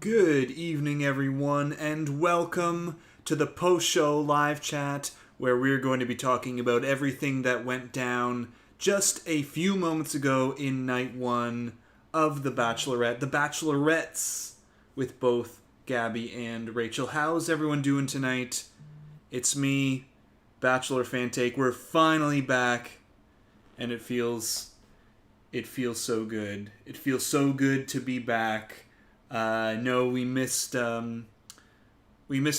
Good evening, everyone, and welcome to the post-show live chat where we're going to be talking about everything that went down just a few moments ago in night one of The Bachelorette, the Bachelorettes, with both Gabby and Rachel. How's everyone doing tonight? It's me, Bachelor Fan Take. We're finally back, and it feels so good. It feels so good to be back. No, we missed a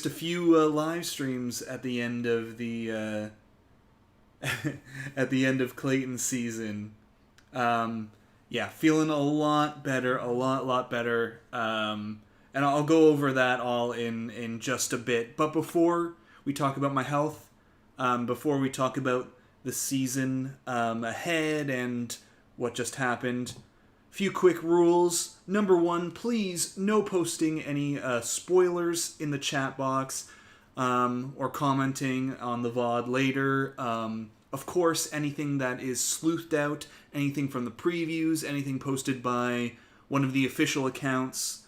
few live streams at the end of the at the end of Clayton's season. Yeah, feeling a lot better, a lot better. And I'll go over that all in just a bit. But before we talk about my health, before we talk about the season ahead and what just happened, few quick rules. Number one, please no posting any spoilers in the chat box or commenting on the VOD later. Of course, anything that is sleuthed out, anything from the previews, anything posted by one of the official accounts,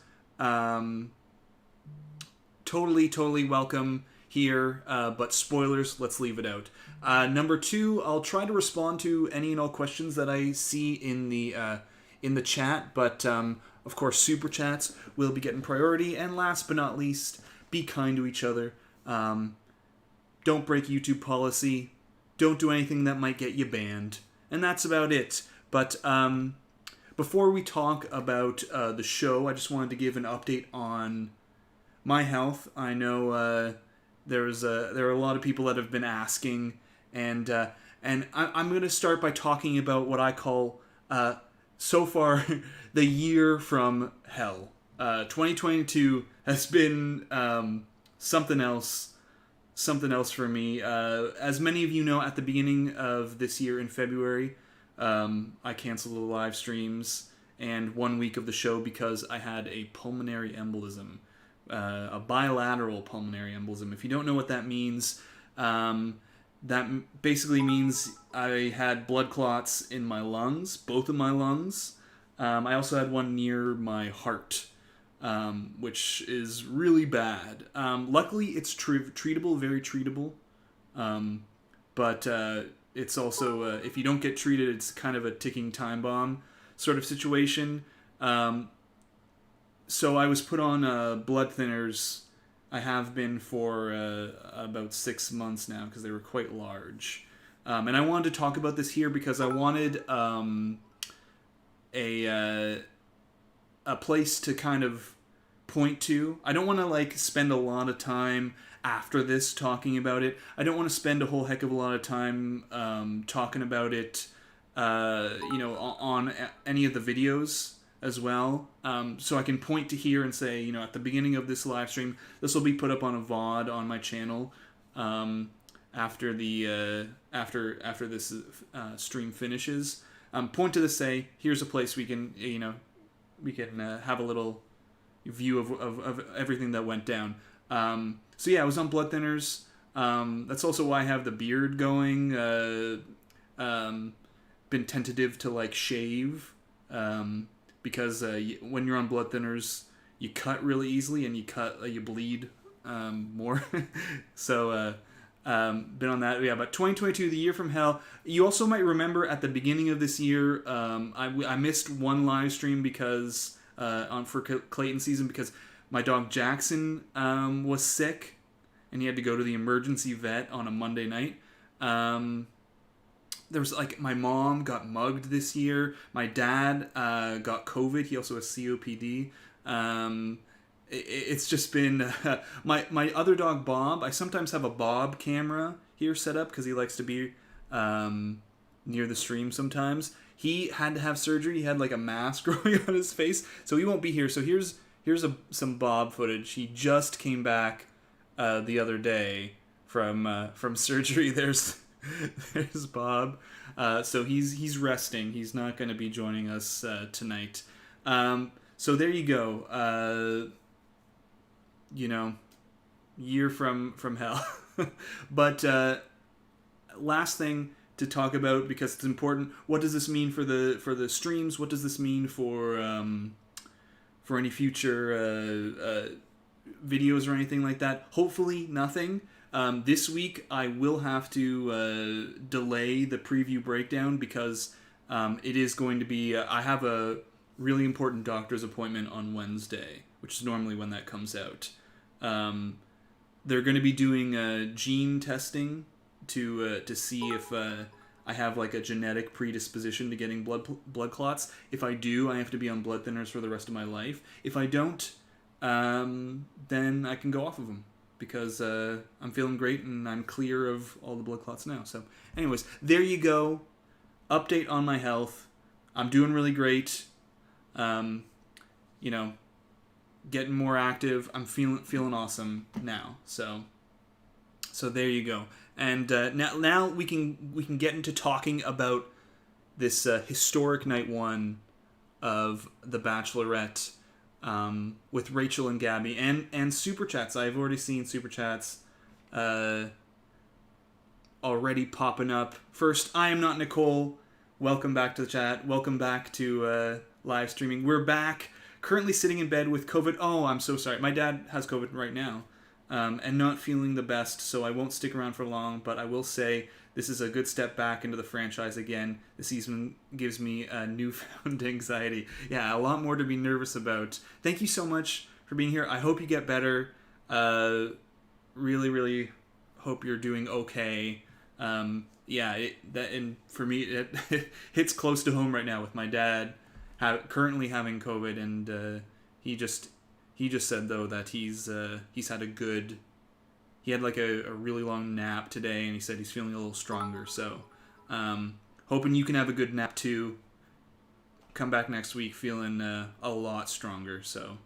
totally welcome here, but spoilers, let's leave it out. Number two, I'll try to respond to any and all questions that I see in the chat, but of course super chats will be getting priority. And last but not least, be kind to each other. Don't break YouTube policy. Don't do anything that might get you banned. And that's about it. But before we talk about the show, I just wanted to give an update on my health. I know there are a lot of people that have been asking, and I'm going to start by talking about what I call so far the year from hell. 2022 has been something else for me. As many of you know, at the beginning of this year in February, I canceled the live streams and 1 week of the show because I had a pulmonary embolism, a bilateral pulmonary embolism. If you don't know what that means, that basically means I had blood clots in my lungs, both of my lungs. I also had one near my heart, which is really bad. Luckily, it's treatable, very treatable. But it's also, if you don't get treated, it's kind of a ticking time bomb sort of situation. So I was put on blood thinners. I have been for about 6 months now because they were quite large. And I wanted to talk about this here because I wanted a place to kind of point to. I don't want to spend a lot of time after this talking about it. I don't want to spend a whole heck of a lot of time talking about it, on any of the videos as well. So I can point to here and say, at the beginning of this live stream, this will be put up on a VOD on my channel after the after this stream finishes. Point to this, say, here's a place we can have a little view of everything that went down. So yeah, I was on blood thinners. That's also why I have the beard going. Been tentative to shave. Because when you're on blood thinners, you cut really easily and you bleed more. So been on that. Yeah, but 2022, the year from hell. You also might remember at the beginning of this year, I missed one live stream because for Clayton season because my dog Jackson was sick and he had to go to the emergency vet on a Monday night. There was my mom got mugged this year. My dad got COVID. He also has COPD. It's just been my other dog Bob. I sometimes have a Bob camera here set up because he likes to be near the stream sometimes. He had to have surgery. He had a mask growing on his face, so he won't be here. So here's some Bob footage. He just came back the other day from surgery. There's Bob. So he's resting. He's not going to be joining us tonight. So there you go. Year from hell. But last thing to talk about, because it's important, what does this mean for the streams? What does this mean for for any future videos or anything like that. Hopefully nothing. This week I will have to delay the preview breakdown because it is going to be... I have a really important doctor's appointment on Wednesday, which is normally when that comes out. They're going to be doing gene testing to see if I have like a genetic predisposition to getting blood clots. If I do, I have to be on blood thinners for the rest of my life. If I don't, then I can go off of them because I'm feeling great and I'm clear of all the blood clots now. So anyways, there you go. Update on my health. I'm doing really great. You know, getting more active. I'm feeling awesome now. So there you go. And now we can get into talking about this historic night one of the Bachelorette with Rachel and Gabby and super chats. I've already seen super chats already popping up. First, I am not Nicole. Welcome back to the chat. Welcome back to live streaming. We're back. Currently sitting in bed with COVID. Oh, I'm so sorry. My dad has COVID right now. And not feeling the best, so I won't stick around for long, but I will say this is a good step back into the franchise again. This season gives me a newfound anxiety. Yeah, a lot more to be nervous about. Thank you so much for being here. I hope you get better. Really, really hope you're doing okay. And for me, it hits close to home right now with my dad currently having COVID, and he just said though that he's had he had like a really long nap today, and he said he's feeling a little stronger. So hoping you can have a good nap too. Come back next week feeling a lot stronger. So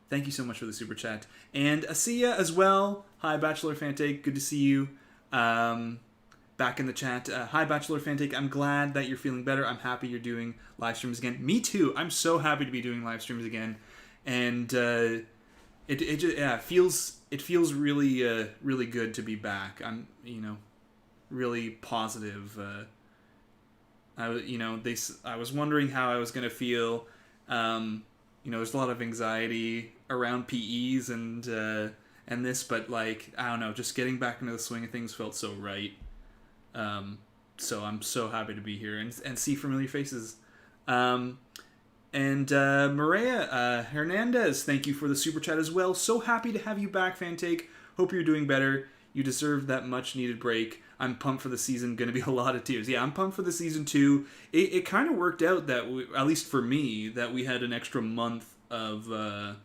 thank you so much for the super chat. And Asiya as well. Hi Bachelor Fantake, good to see you. Back in the chat. Hi Bachelor Fantake, I'm glad that you're feeling better. I'm happy you're doing live streams again. Me too. I'm so happy to be doing live streams again. And it feels really really good to be back. I'm really positive. I was wondering how I was gonna feel. There's a lot of anxiety around PEs and this, but like I don't know, just getting back into the swing of things felt so right. So I'm so happy to be here and see familiar faces. And Maria Hernandez, thank you for the super chat as well. So happy to have you back, Fantake. Hope you're doing better. You deserve that much needed break. I'm pumped for the season. Going to be a lot of tears. Yeah, I'm pumped for the season too. It kind of worked out that at least for me, that we had an extra month of the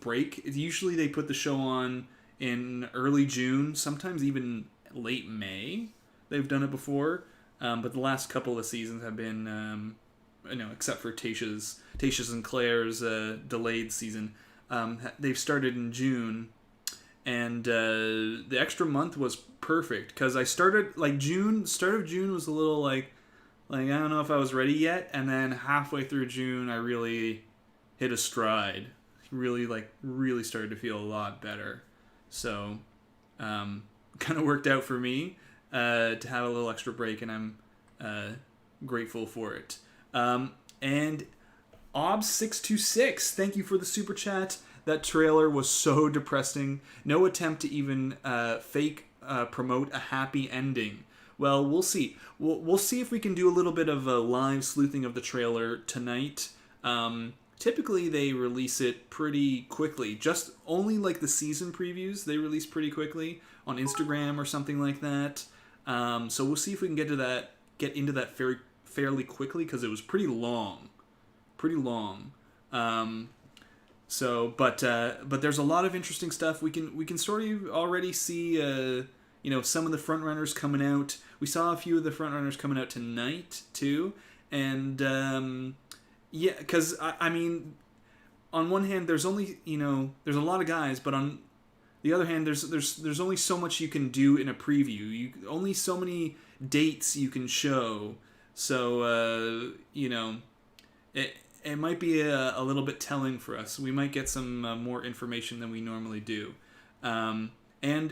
break. Usually they put the show on in early June, sometimes even late May. They've done it before. But the last couple of seasons have been, except for Tayshia's and Claire's delayed season, they've started in June, and the extra month was perfect because I started start of June was a little like I don't know if I was ready yet, and then halfway through June I really hit a stride, really started to feel a lot better, so kind of worked out for me. To have a little extra break, and I'm grateful for it. And Obs626, thank you for the super chat. That trailer was so depressing. No attempt to even fake promote a happy ending. Well, we'll see. We'll see if we can do a little bit of a live sleuthing of the trailer tonight. Typically, they release it pretty quickly. Just only like the season previews, they release pretty quickly on Instagram or something like that. So we'll see if we can get into that fairly quickly because it was pretty long. But there's a lot of interesting stuff. We can sort of already see some of the frontrunners coming out. We saw a few of the frontrunners coming out tonight too, and because I mean, on one hand there's only there's a lot of guys, but on the other hand, there's only so much you can do in a preview. Only so many dates you can show. So it might be a little bit telling for us. We might get some more information than we normally do. And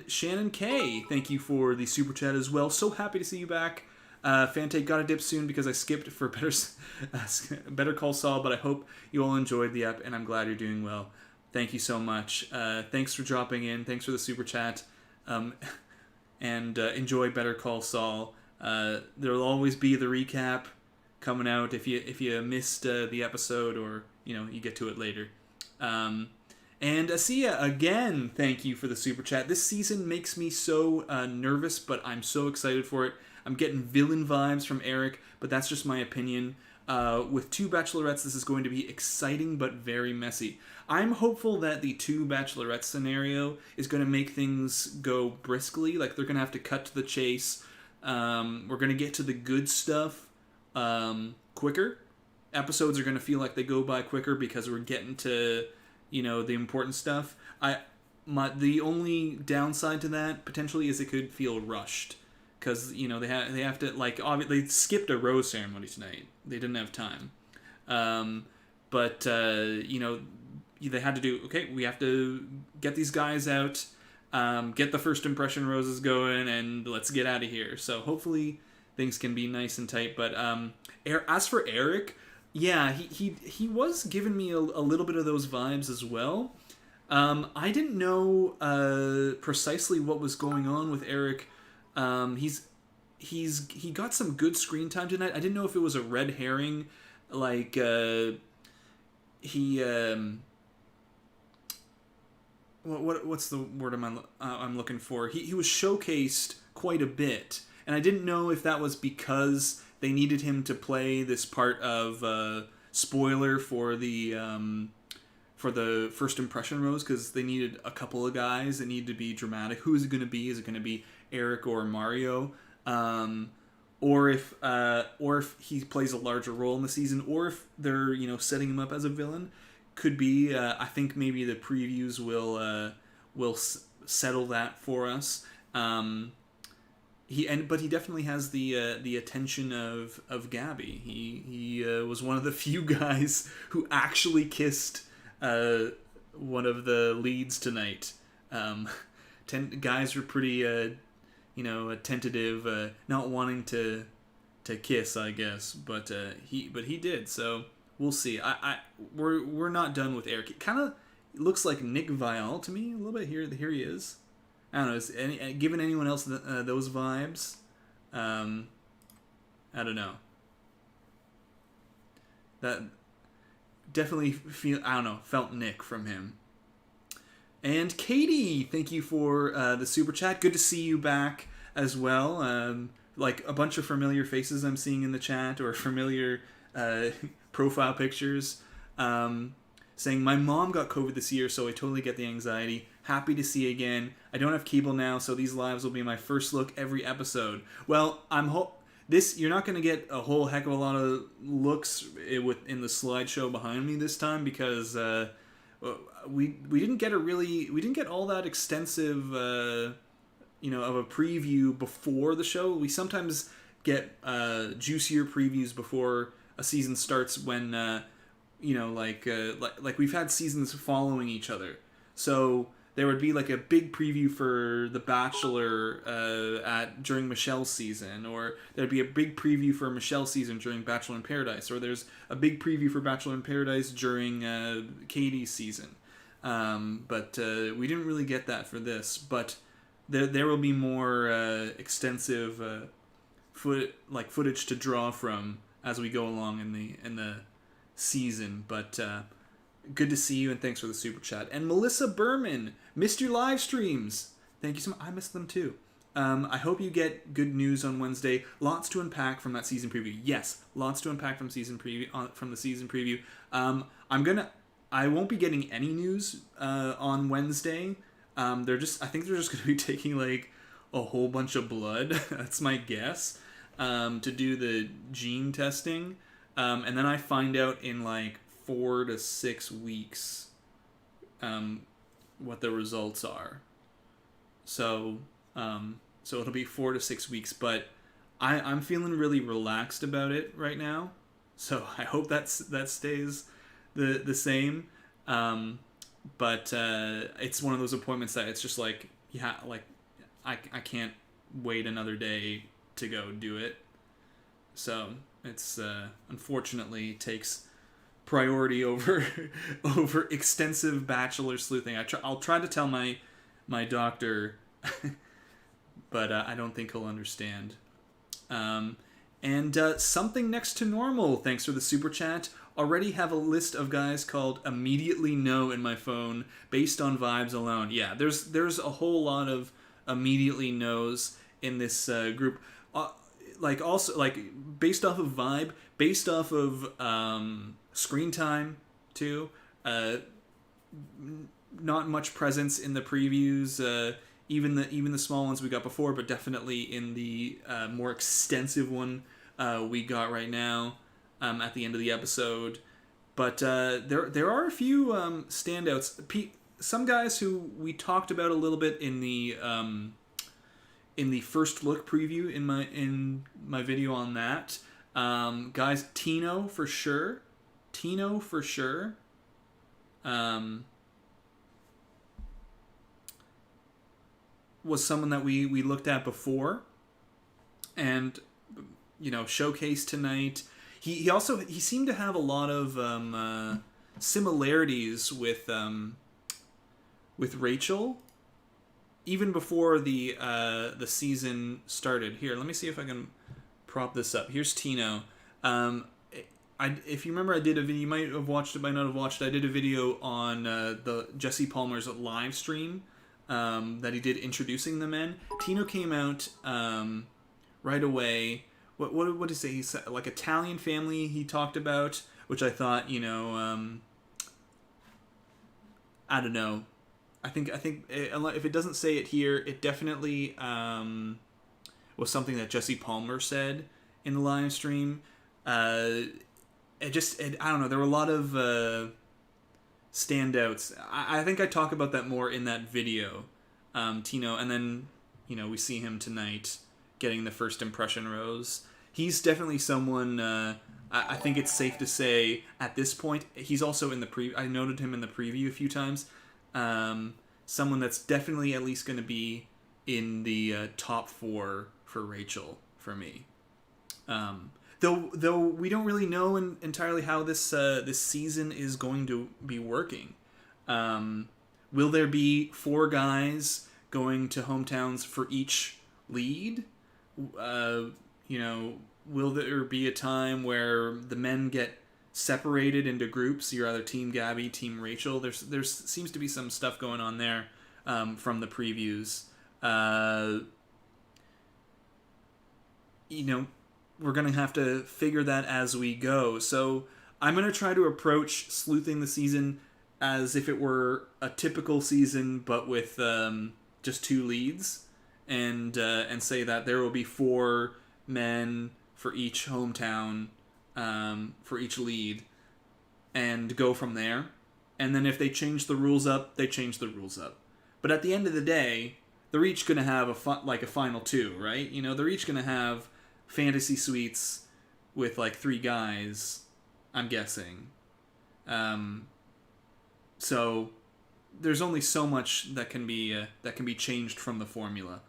Shannon K, thank you for the super chat as well. So happy to see you back. Fante, gotta dip soon because I skipped for Better Call Saul, but I hope you all enjoyed the app, and I'm glad you're doing well. Thank you so much. Thanks for dropping in. Thanks for the super chat. And enjoy Better Call Saul. There'll always be the recap coming out if you missed the episode, or you get to it later. And Asiya, again, thank you for the super chat. This season makes me so nervous, but I'm so excited for it. I'm getting villain vibes from Eric, but that's just my opinion. With 2 Bachelorettes, this is going to be exciting but very messy. I'm hopeful that the 2 Bachelorette scenario is going to make things go briskly. Like, they're going to have to cut to the chase. We're going to get to the good stuff quicker. Episodes are going to feel like they go by quicker because we're getting to, the important stuff. The only downside to that, potentially, is it could feel rushed. Because, they have to, they skipped a rose ceremony tonight. They didn't have time. But they had to do, okay, we have to get these guys out, get the first impression roses going, and let's get out of here. So hopefully things can be nice and tight. But as for Eric, yeah, he was giving me a little bit of those vibes as well. I didn't know precisely what was going on with Eric. He got some good screen time tonight. I didn't know if it was a red herring, what's the word I'm looking for? He was showcased quite a bit, and I didn't know if that was because they needed him to play this part of spoiler for the first impression rose, because they needed a couple of guys that needed to be dramatic. Who is it going to be? Is it going to be Eric or Mario? Or if he plays a larger role in the season, or if they're setting him up as a villain. Could be. I think maybe the previews will settle that for us. But he definitely has the attention of Gabby. He was one of the few guys who actually kissed one of the leads tonight. Guys were pretty tentative, not wanting to kiss, I guess, but he did. So we'll see. We're not done with Eric. It kind of looks like Nick Viall to me a little bit. Here he is. I don't know. Is giving anyone else those vibes? I don't know. That definitely felt Nick from him. And Katie, thank you for the super chat. Good to see you back as well. A bunch of familiar faces I'm seeing in the chat, or familiar profile pictures. Saying, my mom got COVID this year, so I totally get the anxiety. Happy to see you again. I don't have cable now, so these lives will be my first look every episode. Well, you're not going to get a whole heck of a lot of looks in the slideshow behind me this time, because we didn't get all that extensive of a preview before the show. We sometimes get juicier previews before a season starts when we've had seasons following each other. So there would be like a big preview for The Bachelor during Michelle's season, or there'd be a big preview for Michelle's season during Bachelor in Paradise, or there's a big preview for Bachelor in Paradise during Katie's season. But we didn't really get that for this. But there will be more extensive footage to draw from as we go along in the season. But good to see you, and thanks for the super chat. And Melissa Berman, missed your live streams. Thank you so much. I missed them too. I hope you get good news on Wednesday. Lots to unpack from that season preview. Yes, lots to unpack from the season preview. I won't be getting any news on Wednesday. I think they're just going to be taking like a whole bunch of blood. That's my guess. To do the gene testing, and then I find out in like 4 to 6 weeks what the results are. So it'll be 4 to 6 weeks, but I'm feeling really relaxed about it right now. So I hope that stays the same. But it's one of those appointments that it's just I can't wait another day to go do it. So it's unfortunately takes priority over over extensive Bachelor sleuthing. I'll try to tell my doctor, but I don't think he'll understand. And something next to normal. Thanks for the super chat. Already have a list of guys called immediately no in my phone based on vibes alone. Yeah, there's a whole lot of immediately no's in this group. Also based off of vibe, based off of screen time too. Not much presence in the previews. Even the small ones we got before, but definitely in the more extensive one we got right now at the end of the episode. But there are a few standouts. Some guys who we talked about a little bit in the first look preview in my video on that. Guys, Tino for sure. Was someone that we looked at before, and showcased tonight. He seemed to have a lot of similarities with Rachel, even before the season started. Here, let me see if I can prop this up. Here's Tino. If you remember, I did a video. You might have watched it, might not have watched it. I did a video on the Jesse Palmer's live stream that he did introducing the men. Tino came out right away. What did he say? He said like Italian family he talked about, which I thought I don't know. I think if it doesn't say it here, it definitely was something that Jesse Palmer said in the live stream. I don't know. There were a lot of standouts. I think I talk about that more in that video, Tino, and then we see him tonight getting the first impression rose. He's definitely someone. I think it's safe to say at this point he's also in the I noted him in the preview a few times. Someone that's definitely at least going to be in the top 4 for Rachel for me. Though we don't really know entirely how this season is going to be working. Will there be 4 guys going to hometowns for each lead? Will there be a time where the men get separated into groups? You're either Team Gabby, Team Rachel. There's seems to be some stuff going on there from the previews. We're going to have to figure that as we go. So I'm going to try to approach sleuthing the season as if it were a typical season, but with just 2 leads, and say that there will be 4 men for each hometown, for each lead, and go from there. And then if they change the rules up, they change the rules up. But at the end of the day, they're each going to have a final 2, right? They're each going to have fantasy suites with 3 guys, I'm guessing. So there's only so much that can be changed from the formula.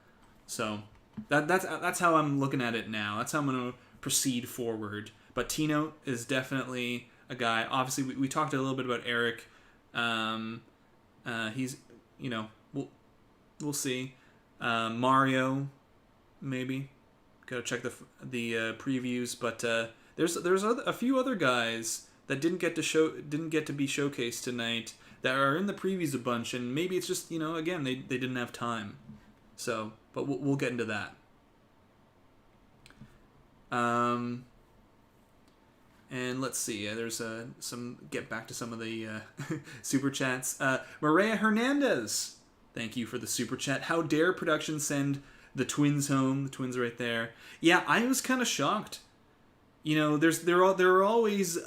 So that's how I'm looking at it now. That's how I'm going to proceed forward. But Tino is definitely a guy. Obviously, we talked a little bit about Eric. He's we'll see. Mario, maybe. Gotta check the previews, but there's a few other guys that didn't get to be showcased tonight that are in the previews a bunch, and maybe it's just again they didn't have time. So, but we'll get into that. And let's see. There's get back to some of the super chats. Maria Hernandez, thank you for the super chat. How dare production send the twins home? The twins are right there. Yeah, I was kind of shocked. There are always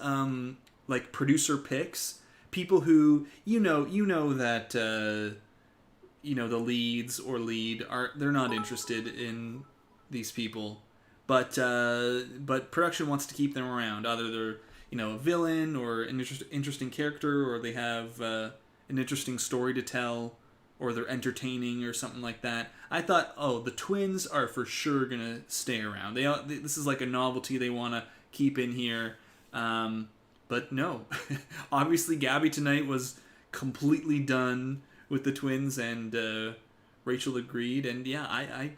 producer picks, people who that the leads or lead they're not interested in these people, but production wants to keep them around. Either they're a villain or an interesting character, or they have an interesting story to tell. or they're entertaining or something like that. I thought, oh, the twins are for sure gonna stay around. This is like a novelty they want to keep in here. But no, obviously Gabby tonight was completely done with the twins, and Rachel agreed. And yeah, I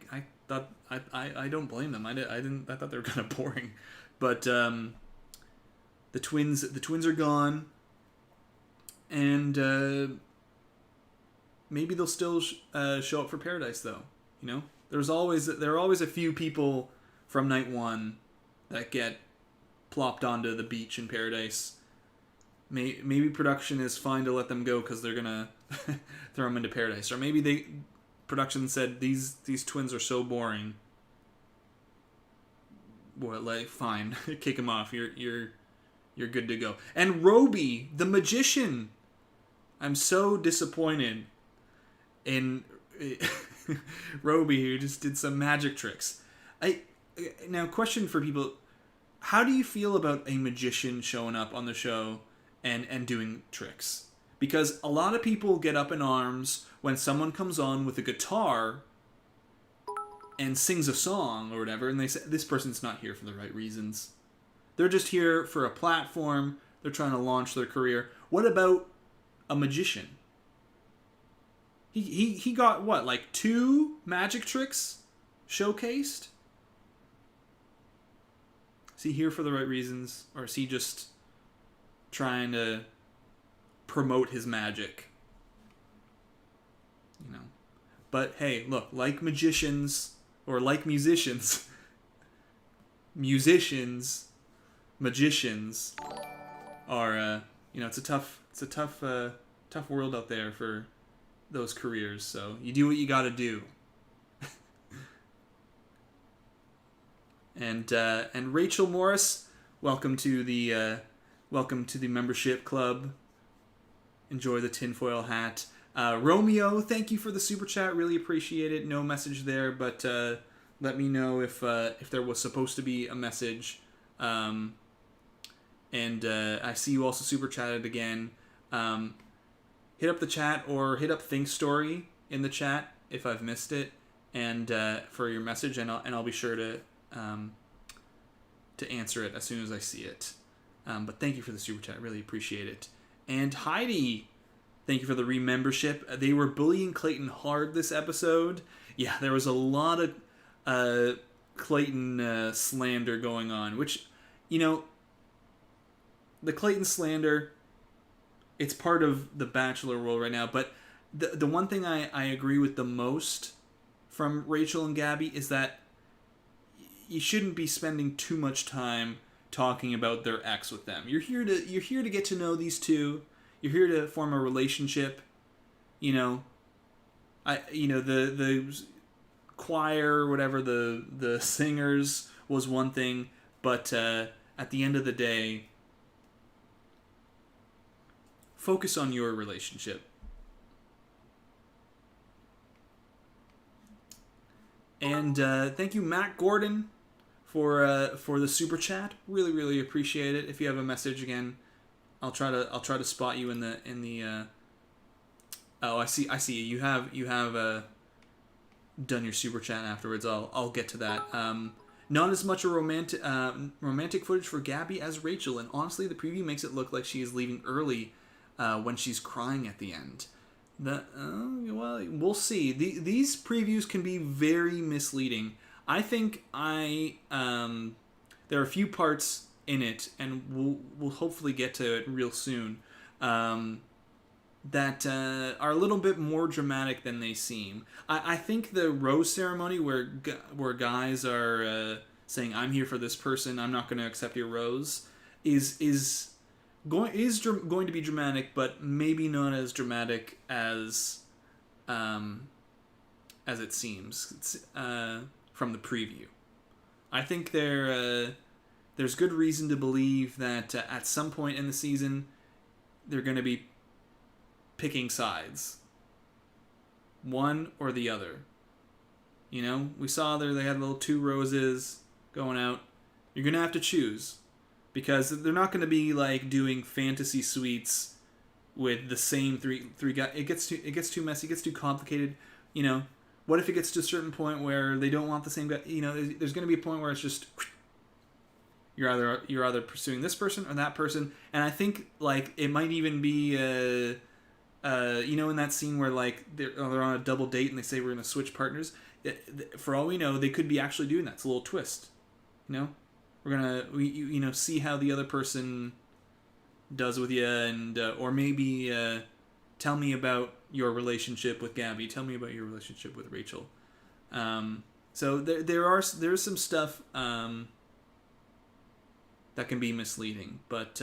thought I don't blame them. I thought they were kind of boring, but the twins are gone, and maybe they'll still show up for Paradise, though. You know, there are always a few people from night one that get plopped onto the beach in Paradise. Maybe production is fine to let them go because they're gonna throw them into Paradise, or maybe production said these twins are so boring. Well, like, fine, kick them off. You're good to go. And Roby, the magician, I'm so disappointed in Roby, who just did some magic tricks. Now, question for people: how do you feel about a magician showing up on the show and doing tricks? Because a lot of people get up in arms when someone comes on with a guitar and sings a song or whatever, and they say, this person's not here for the right reasons. They're just here for a platform. They're trying to launch their career. What about a magician? He got, what, like 2 magic tricks showcased? Is he here for the right reasons? Or is he just trying to promote his magic? You know. But hey, look, like magicians, or like musicians, magicians are, it's a tough world out there for those careers. So you do what you got to do. And Rachel Morris, welcome to the membership club. Enjoy the tinfoil hat. Romeo, thank you for the super chat. Really appreciate it. No message there, but let me know if there was supposed to be a message. And I see you also super chatted again. Hit up the chat or hit up Think Story in the chat if I've missed it, and for your message, and I'll be sure to answer it as soon as I see it. But thank you for the super chat. Really appreciate it. And Heidi, thank you for the remembership. They were bullying Clayton hard this episode. Yeah, there was a lot of Clayton slander going on, which, the Clayton slander, it's part of the Bachelor world right now. But the one thing I agree with the most from Rachel and Gabby is that you shouldn't be spending too much time talking about their ex with them. You're here to get to know these two. You're here to form a relationship. The choir or whatever, the singers was one thing, but at the end of the day, focus on your relationship. And thank you, Matt Gordon, for the super chat. Really, really appreciate it. If you have a message again, I'll try to spot you in the. Oh, I see. You have done your super chat afterwards. I'll get to that. Not as much a romantic footage for Gabby as Rachel, and honestly, the preview makes it look like she is leaving early when she's crying at the end. Well, we'll see. These previews can be very misleading. I think there are a few parts in it, and we'll hopefully get to it real soon, that are a little bit more dramatic than they seem. I think the rose ceremony where guys are saying, "I'm here for this person, I'm not going to accept your rose," is going to be dramatic, but maybe not as dramatic as it seems from the preview. I think there's good reason to believe that at some point in the season they're going to be picking sides, one or the other. We saw there they had little 2 roses going out. You're going to have to choose, because they're not going to be like doing fantasy suites with the same three guys. It gets too messy. It gets too complicated. You know, what if it gets to a certain point where they don't want the same guy? You know, there's going to be a point where it's just you're either pursuing this person or that person, and I think like it might even be you know, in that scene where like they're on a double date and they say we're going to switch partners. For all we know, they could be actually doing that. It's a little twist. You know, we're gonna see how the other person does with you, and or maybe tell me about your relationship with Gabby. Tell me about your relationship with Rachel. So there's some stuff that can be misleading, but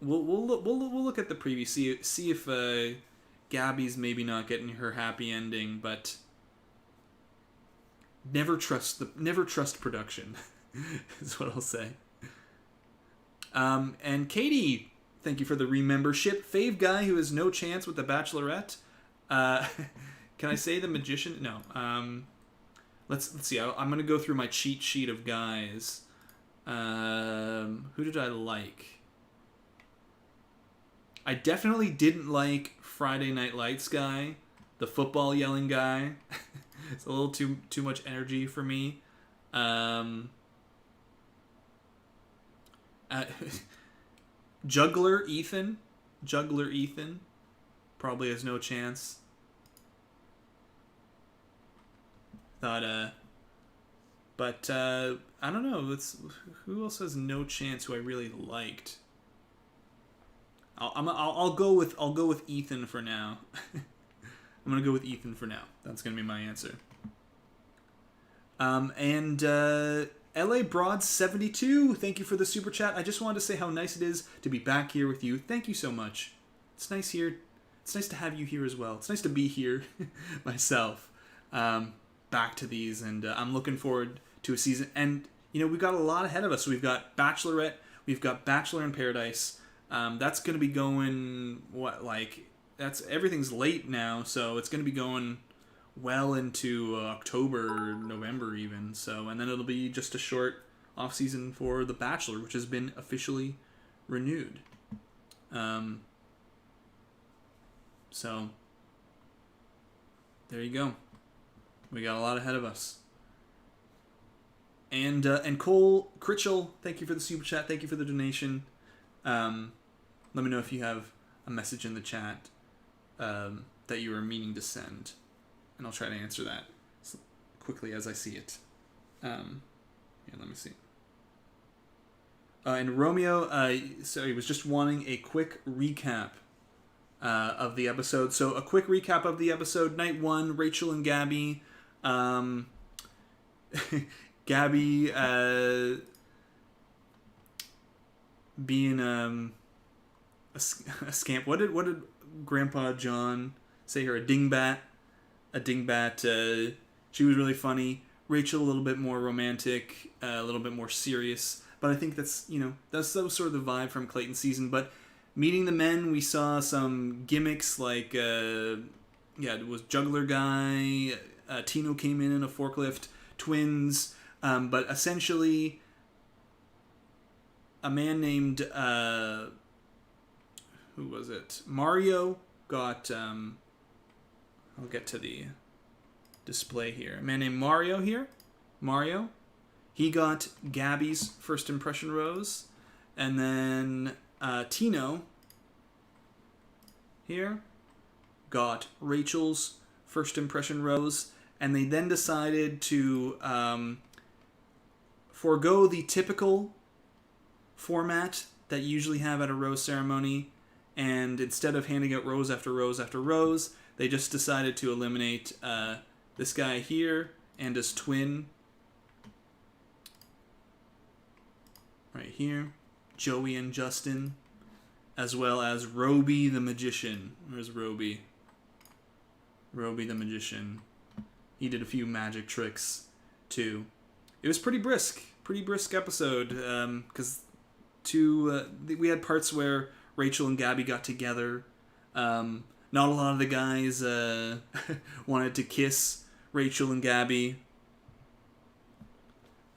we'll look at the preview, see if Gabby's maybe not getting her happy ending, but never trust production. Is what I'll say. And Katie, thank you for the remembership. Fave guy who has no chance with the Bachelorette. Can I say the magician? No. Let's see. I'm gonna go through my cheat sheet of guys. Who did I like? I definitely didn't like Friday Night Lights guy, the football yelling guy. It's a little too much energy for me. Juggler Ethan probably has no chance. But I don't know. Who else has no chance who I really liked? I'll go with Ethan for now. I'm gonna go with Ethan for now. That's gonna be my answer. And LA Broad 72, thank you for the super chat. I just wanted to say how nice it is to be back here with you. Thank you so much. It's nice here. It's nice to have you here as well. It's nice to be here myself. Back to these, and I'm looking forward to a season. And you know, we've got a lot ahead of us. We've got Bachelorette. We've got Bachelor in Paradise. That's going to be going everything's late now, so it's going to be going well into October, November even. So, and then it'll be just a short off season for The Bachelor, which has been officially renewed. So there you go. We got a lot ahead of us. And Cole Critchell, thank you for the super chat. Thank you for the donation. Let me know if you have a message in the chat that you were meaning to send, and I'll try to answer that as quickly as I see it. Let me see. And Romeo, he was just wanting a quick recap of the episode. So a quick recap of the episode. Night 1, Rachel and Gabby. Gabby being a scamp. What did Grandpa John say her? A dingbat. She was really funny. Rachel a little bit more romantic, a little bit more serious. But I think that's sort of the vibe from Clayton's season. But meeting the men, we saw some gimmicks like it was Juggler Guy. Tino came in a forklift. Twins. But essentially, a man named who was it? Mario got. I'll get to the display here. A man named Mario here. Mario. He got Gabby's first impression rose. And then Tino here got Rachel's first impression rose. And they then decided to forego the typical format that you usually have at a rose ceremony. And instead of handing out rose after rose after rose, they just decided to eliminate this guy here and his twin. Right here. Joey and Justin. As well as Roby the Magician. Where's Roby? Roby the Magician. He did a few magic tricks, too. It was pretty brisk episode, because we had parts where Rachel and Gabby got together. Not a lot of the guys wanted to kiss Rachel and Gabby.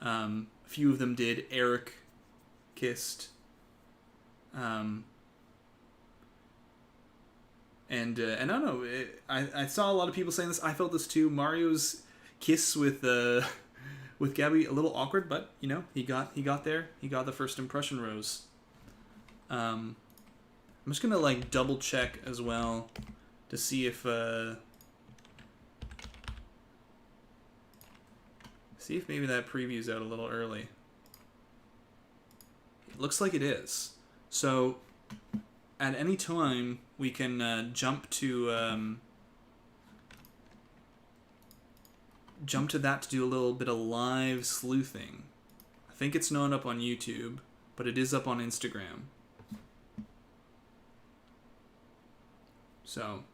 A few of them did. Eric kissed. I don't know. I saw a lot of people saying this. I felt this too. Mario's kiss with Gabby, a little awkward, but he got there. He got the first impression rose. I'm just gonna like double check as well to see if maybe that preview's out a little early. It looks like it is. So at any time we can jump to that to do a little bit of live sleuthing. I think it's not up on YouTube, but it is up on Instagram. So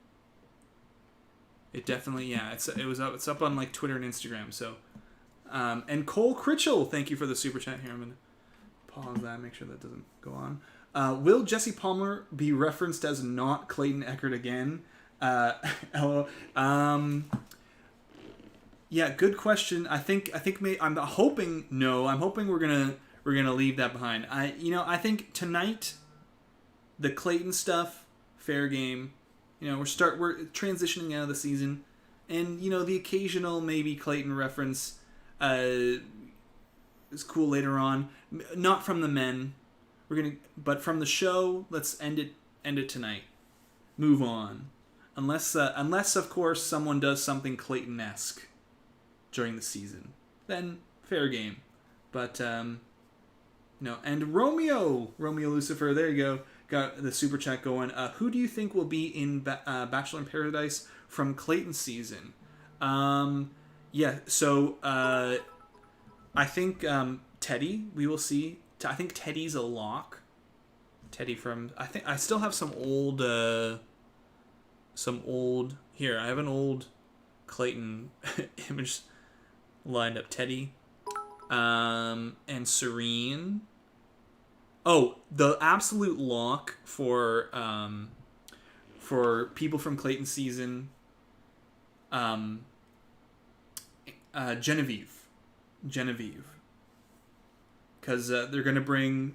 it definitely, it's up on like Twitter and Instagram. So and Cole Critchell, thank you for the super chat here. I'm gonna pause that, make sure that doesn't go on. Will Jesse Palmer be referenced as not Clayton Echard again? Hello. Yeah, good question. I'm hoping no. I'm hoping we're gonna leave that behind. I think tonight the Clayton stuff, fair game. We're transitioning out of the season, and the occasional maybe Clayton reference is cool later on. Not from the men. But from the show, let's end it tonight. Move on. Unless of course someone does something Clayton-esque during the season, then fair game. But and Romeo Lucifer, there you go, got the super chat going. Who do you think will be in Bachelor in Paradise from Clayton's season? So I think Teddy, we will see. I think Teddy's a lock. Teddy from, I still have some old here. I have an old Clayton image lined up. Teddy, and Serene. Oh, the absolute lock for people from Clayton season. Genevieve. Because they're going to bring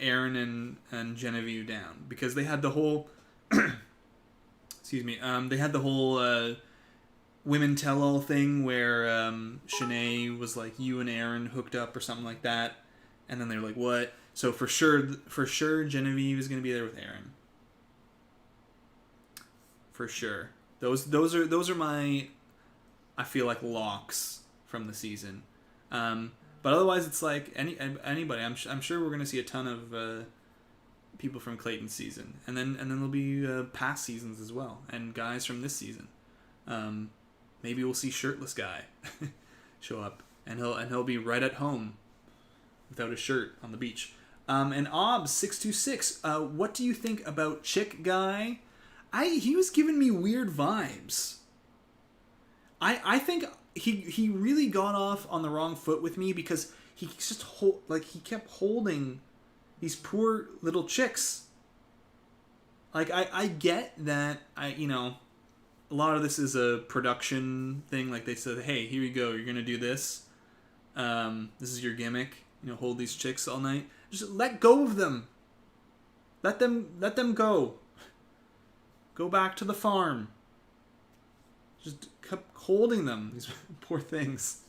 Aaron and Genevieve down. Because they had the whole... excuse me. They had the whole women tell-all thing where Shanae was like, you and Aaron hooked up or something like that. And then they were like, what? So for sure Genevieve is going to be there with Aaron. For sure. Those are my, I feel like, locks from the season. But otherwise, it's like anybody. I'm sure we're going to see a ton of people from Clayton's season, and then there'll be past seasons as well, and guys from this season. Maybe we'll see shirtless guy show up, and he'll be right at home without a shirt on the beach. And Obs626, what do you think about Chick Guy? He was giving me weird vibes. I think he really got off on the wrong foot with me because he just he kept holding these poor little chicks. Like I get that a lot of this is a production thing. Like they said, hey, here you go, you're gonna do this. This is your gimmick. Hold these chicks all night. Just let go of them. Let them go. Go back to the farm. Just kept holding them. These poor things.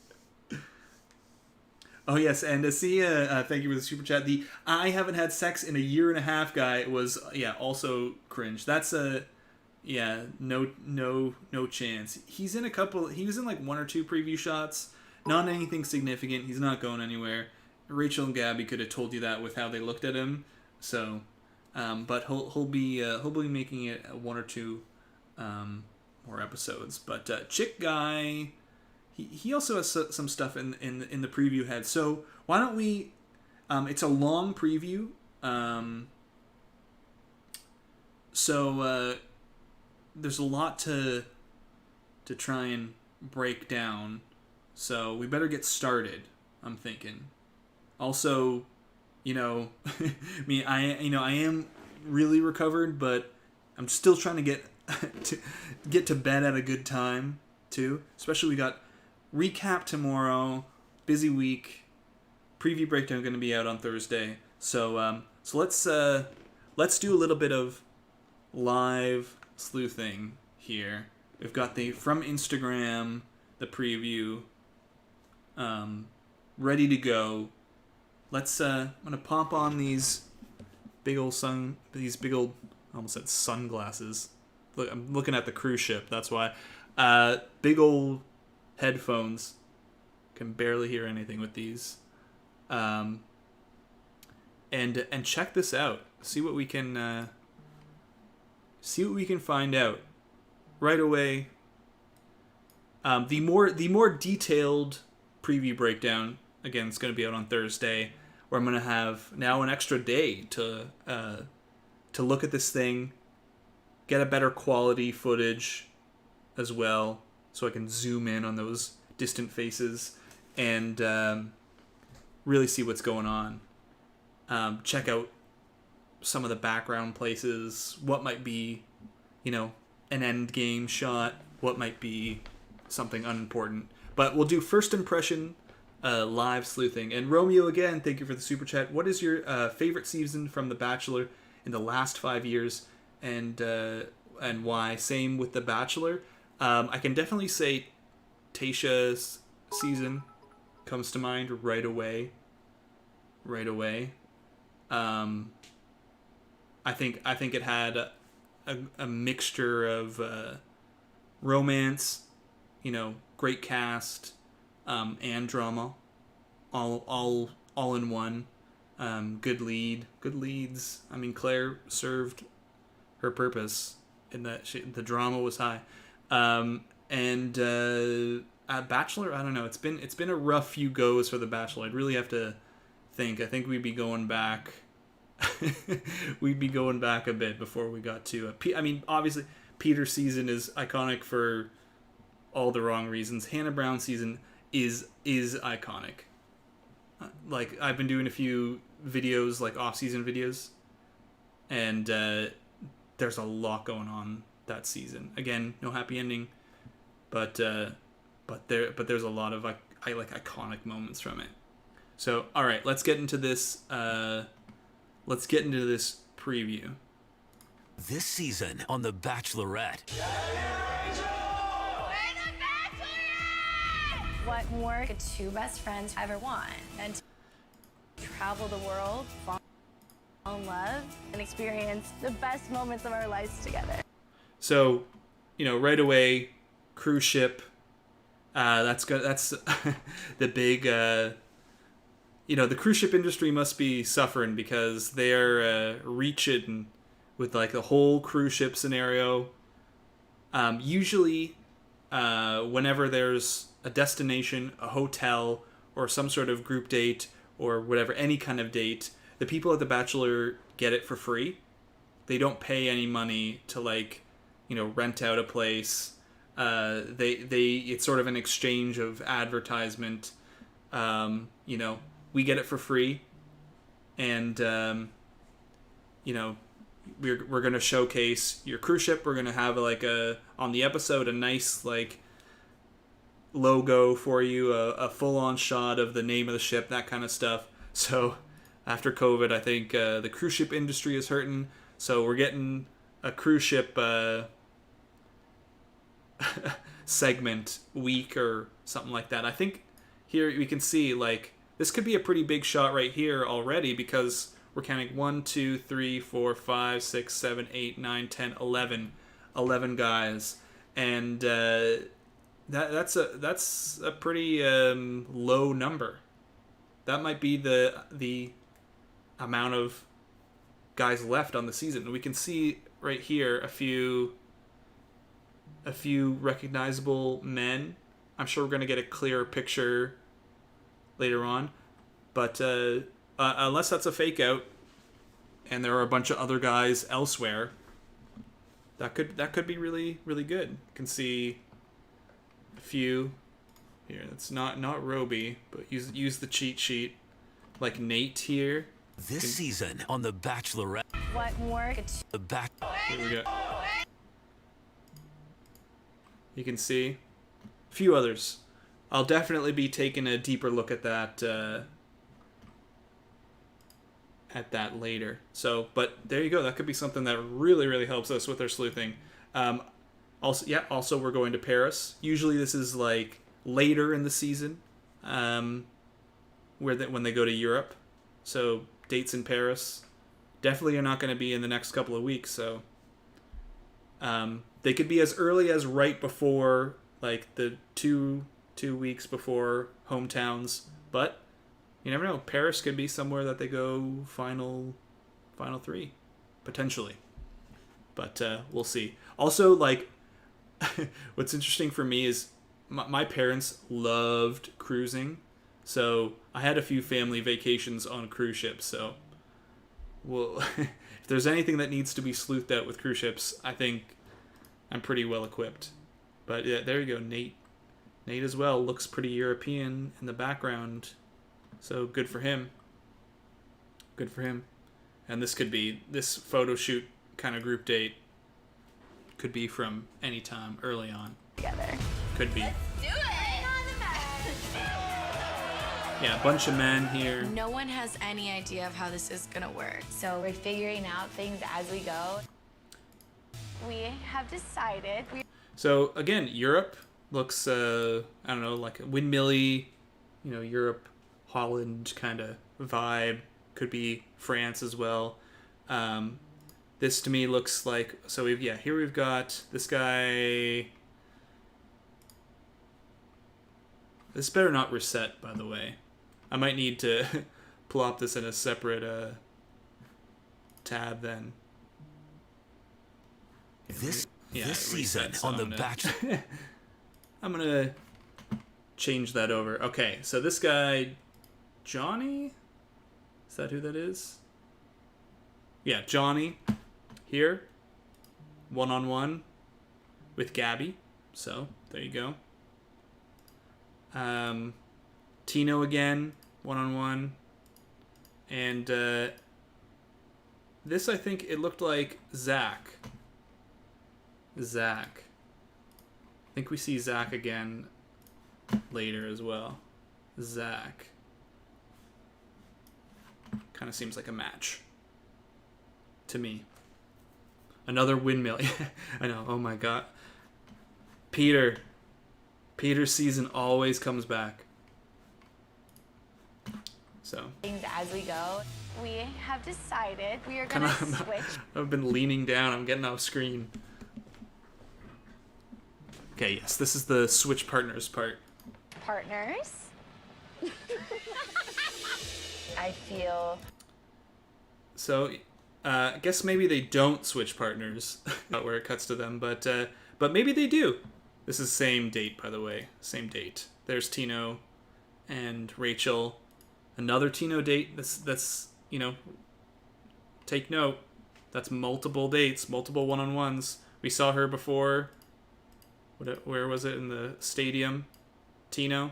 Oh yes, and Asia, thank you for the super chat. The I haven't had sex in a year and a half guy was also cringe. That's no chance. He was in like one or two preview shots. Not anything significant. He's not going anywhere. Rachel and Gabby could have told you that with how they looked at him. So, but he'll be making it one or two more episodes. But Chick Guy, he also has some stuff in the preview head. So why don't we? It's a long preview. So there's a lot to try and break down. So we better get started, I'm thinking. Also, I am really recovered, but I'm still trying to get to bed at a good time too. Especially we got recap tomorrow, busy week, preview breakdown going to be out on Thursday. So let's do a little bit of live Sleuthing here. We've got the from Instagram, the preview, ready to go. Let's. I'm gonna pop on these big old I almost said sunglasses. Look, I'm looking at the cruise ship. That's why. Big old headphones. Can barely hear anything with these. And check this out. See what we can find out right away. The more detailed preview breakdown, again, it's going to be out on Thursday, where I'm going to have now an extra day to look at this thing, get a better quality footage as well, so I can zoom in on those distant faces and really see what's going on. Check out some of the background places, what might be, an end game shot, what might be something unimportant. But we'll do first impression live sleuthing. And Romeo, again, thank you for the super chat. What is your favorite season from The Bachelor in the last 5 years, and why? Same with The Bachelor. I can definitely say Tayshia's season comes to mind right away. I think it had a mixture of romance, great cast, and drama, all in one. Good leads. I mean, Claire served her purpose in that the drama was high. At Bachelor, I don't know. It's been a rough few goes for The Bachelor. I'd really have to think. I think we'd be going back. We'd be going back a bit before we got to. Obviously, Peter's season is iconic for all the wrong reasons. Hannah Brown's season is iconic. Like, I've been doing a few videos, like off-season videos, and there's a lot going on that season. Again, no happy ending, but there's a lot of iconic moments from it. So, all right, let's get into this. Let's get into this preview. This season on The Bachelorette. What more could two best friends ever want? And to travel the world, fall in love, and experience the best moments of our lives together. So, right away, cruise ship. That's the big. The cruise ship industry must be suffering because they're reaching with like the whole cruise ship scenario. Usually, whenever there's a destination, a hotel, or some sort of group date, or whatever, any kind of date, the people at The Bachelor get it for free. They don't pay any money to rent out a place. It's sort of an exchange of advertisement. We get it for free, and we're gonna showcase your cruise ship. We're gonna have on the episode a nice logo for you, a full-on shot of the name of the ship, that kind of stuff. So after COVID, I think the cruise ship industry is hurting. So we're getting a cruise ship segment week or something like that. I think here we can see this could be a pretty big shot right here already, because we're counting 1, 2, 3, 4, 5, 6, 7, 8, 9, 10, 11 guys, and that's a pretty low number. That might be the amount of guys left on the season. We can see right here a few recognizable men. I'm sure we're going to get a clearer picture later on, but unless that's a fake out and there are a bunch of other guys elsewhere, that could be really, really good. You can see a few here. That's not Roby, but use the cheat sheet, like Nate here. This season on The Bachelorette. What more could Here we go. You can see a few others. I'll definitely be taking a deeper look at that later. So, but there you go. That could be something that really, really helps us with our sleuthing. Also we're going to Paris. Usually this is like later in the season, when they go to Europe. So dates in Paris definitely are not going to be in the next couple of weeks. So they could be as early as right before, like the two weeks before hometowns. But you never know. Paris could be somewhere that they go final three, potentially. But we'll see. Also, like, what's interesting for me is my parents loved cruising. So I had a few family vacations on cruise ships. So, well, if there's anything that needs to be sleuthed out with cruise ships, I think I'm pretty well equipped. But yeah, there you go, Nate. Nate as well looks pretty European in the background. So good for him. Good for him. And this photo shoot kind of group date could be from any time early on. Together. Could be. Let's do it! Yeah, a bunch of men here. No one has any idea of how this is gonna work. So we're figuring out things as we go. We have decided. So again, Europe looks, I don't know, like a windmilly, Europe, Holland kind of vibe. Could be France as well. This to me looks like, so here we've got this guy. This better not reset, by the way. I might need to plop this in a separate tab then. This season on The Bachelor. I'm gonna change that over. Okay, so this guy, Johnny? Is that who that is? Yeah, Johnny here, one-on-one with Gabby. So there you go. Tino again, one-on-one. And this, I think it looked like Zach. I think we see Zach again later as well. Zach. Kind of seems like a match to me. Another windmill. I know. Oh my god. Peter's season always comes back. So. As we go, we have decided we are gonna switch. I've been leaning down. I'm getting off screen. Okay, yes, this is the switch partners part. Partners. I feel. So, I guess maybe they don't switch partners, not where it cuts to them, but maybe they do. This is the same date, by the way. Same date. There's Tino and Rachel. Another Tino date. That's take note. That's multiple dates, multiple one-on-ones. We saw her before. Where was it? In the stadium. Tino.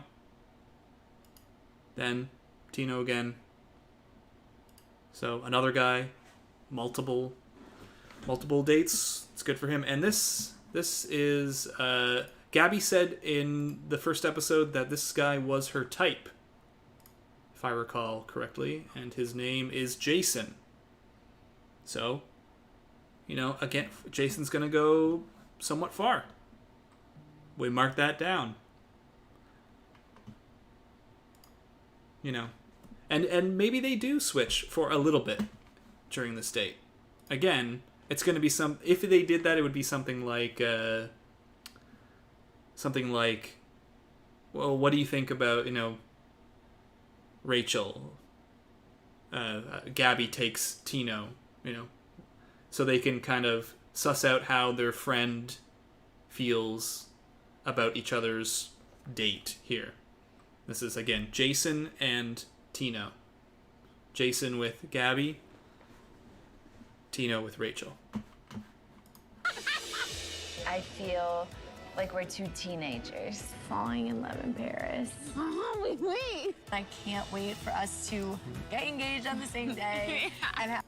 Then Tino again. So another guy. Multiple dates. It's good for him. And this is Gabby said in the first episode that this guy was her type, if I recall correctly, and his name is Jason. So, again, Jason's gonna go somewhat far. We mark that down. And maybe they do switch for a little bit during this date. Again, it's going to be if they did that, it would be something like, well, what do you think about, Rachel? Gabby takes Tino, so they can kind of suss out how their friend feels about each other's date here. This is, again, Jason and Tino. Jason with Gabby. Tino with Rachel. I feel like we're two teenagers falling in love in Paris. Wait. I can't wait for us to get engaged on the same day.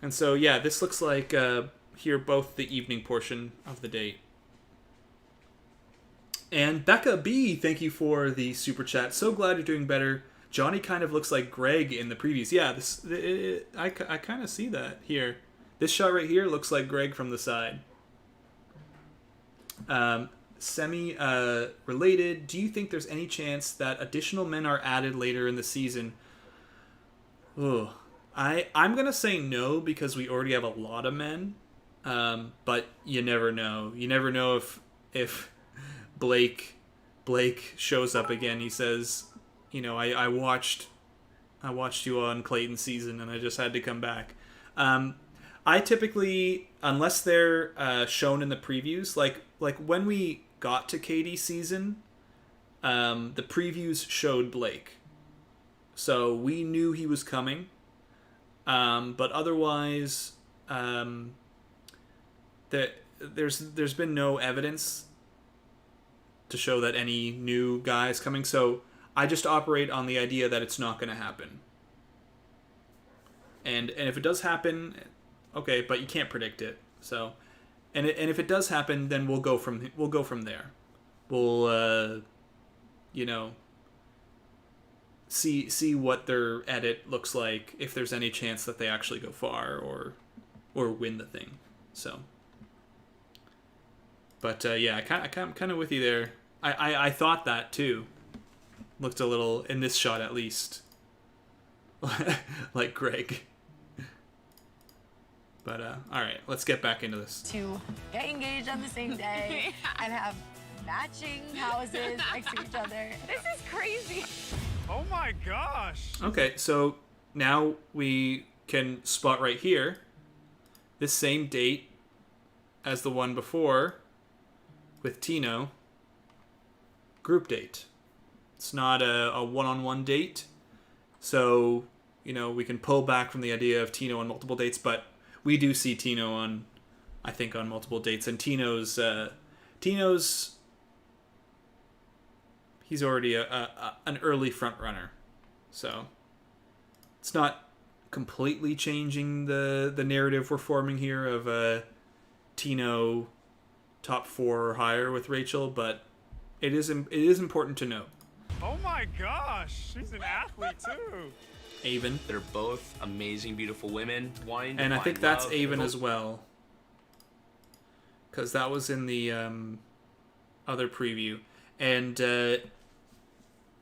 And so, yeah, this looks like here both the evening portion of the date. And Becca B, thank you for the super chat. So glad you're doing better. Johnny kind of looks like Greg in the previews. Yeah, I kind of see that here. This shot right here looks like Greg from the side. Related, do you think there's any chance that additional men are added later in the season? Oh, I'm gonna say no because we already have a lot of men. But you never know. You never know if Blake shows up again. He says, I watched you on Clayton's season and I just had to come back. I typically, unless they're shown in the previews, like when we got to Katie's season, the previews showed Blake, so we knew he was coming. But otherwise, there's been no evidence to show that any new guy is coming. So I just operate on the idea that it's not going to happen. And if it does happen, okay, but you can't predict it. So, and if it does happen, then we'll go from there. We'll see what their edit looks like, if there's any chance that they actually go far or win the thing. So, but yeah, I'm kind of with you there. I thought that too. Looked a little, in this shot at least, like Greg. But all right, let's get back into this. To get engaged on the same day and have matching houses next to each other. This is crazy. Oh my gosh. Okay, so now we can spot right here this same date as the one before with Tino. Group date. It's not a one-on-one date. So, we can pull back from the idea of Tino on multiple dates, but we do see Tino on multiple dates, and Tino's he's already an early front runner, so it's not completely changing the narrative we're forming here of Tino top 4 or higher with Rachel, but it is important to note. Oh my gosh, she's an athlete too. Avon. They're both amazing, beautiful women. And I think that's Avon as well, because that was in the other preview, and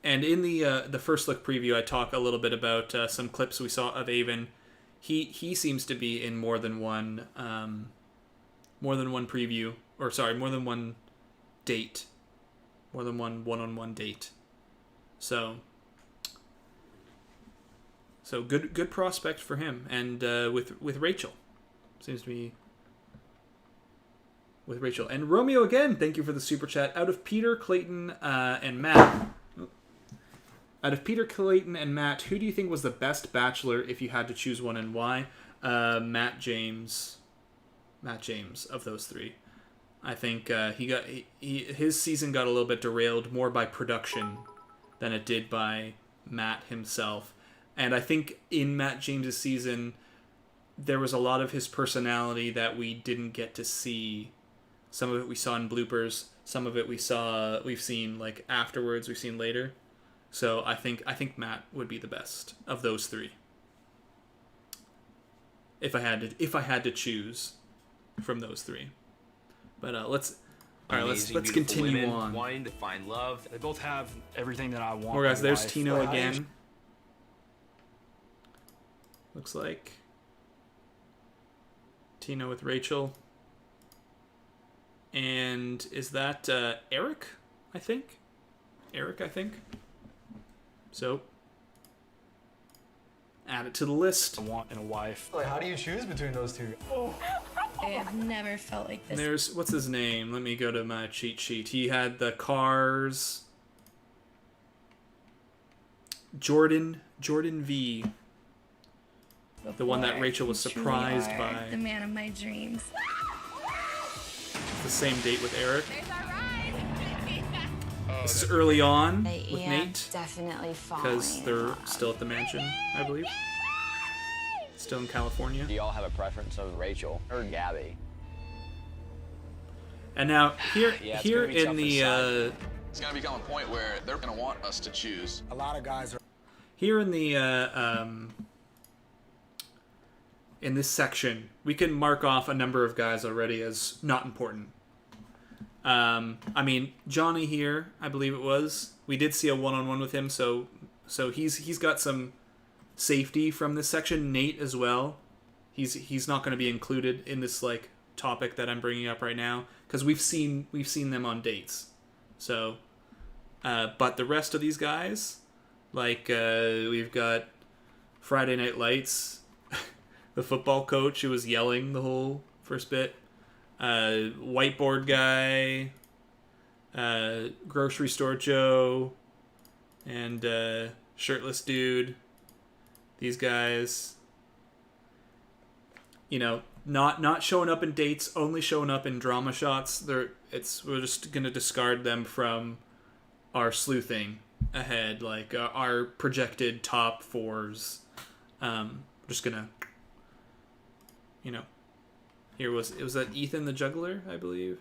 in the first look preview, I talk a little bit about some clips we saw of Avon. He seems to be in more than one preview, or sorry, more than one date, more than one one-on-one date. So good prospect for him, and with Rachel, seems to be with Rachel. And Romeo again, thank you for the super chat. Out of Peter, Clayton, and Matt, who do you think was the best Bachelor if you had to choose one, and why? Matt James of those three. I think his season got a little bit derailed more by production than it did by Matt himself. And I think in Matt James's season, there was a lot of his personality that we didn't get to see. Some of it we saw in bloopers. Some of it we've seen like afterwards. We've seen later. So I think Matt would be the best of those three. If I had to choose from those three. But let's continue on. Wanting to find love. They both have everything that I want. More guys. in There's life. Tino again. Looks like Tino with Rachel. And is that Eric? I think. So add it to the list. I want in a wife. Like, how do you choose between those two? I have never felt like And this. there's, what's his name? Let me go to my cheat sheet. He had the cars. Jordan V. The one that Rachel was You truly surprised are by. the man of my dreams. The same date with Eric. This is early on with Nate, definitely falling. because they're still at the mansion, I believe. Still in California. Do y'all have a preference of Rachel or Gabby? And now here it's here gonna be in tough to the decide. It's gonna become a point where they're gonna want us to choose. A lot of guys are. here in the in this section, we can mark off a number of guys already as not important. I mean, Johnny here, I believe it was. We did see a one-on-one with him, so he's got some safety from this section. Nate as well. He's not going to be included in this like topic that I'm bringing up right now because we've seen them on dates. So, but the rest of these guys, like we've got Friday Night Lights, the football coach who was yelling the whole first bit. Whiteboard guy, grocery store Joe, and shirtless dude. These guys, you know, not showing up in dates, only showing up in drama shots. We're just gonna discard them from our sleuthing ahead, like our projected top fours. Just gonna, you know. It was that Ethan the Juggler, I believe.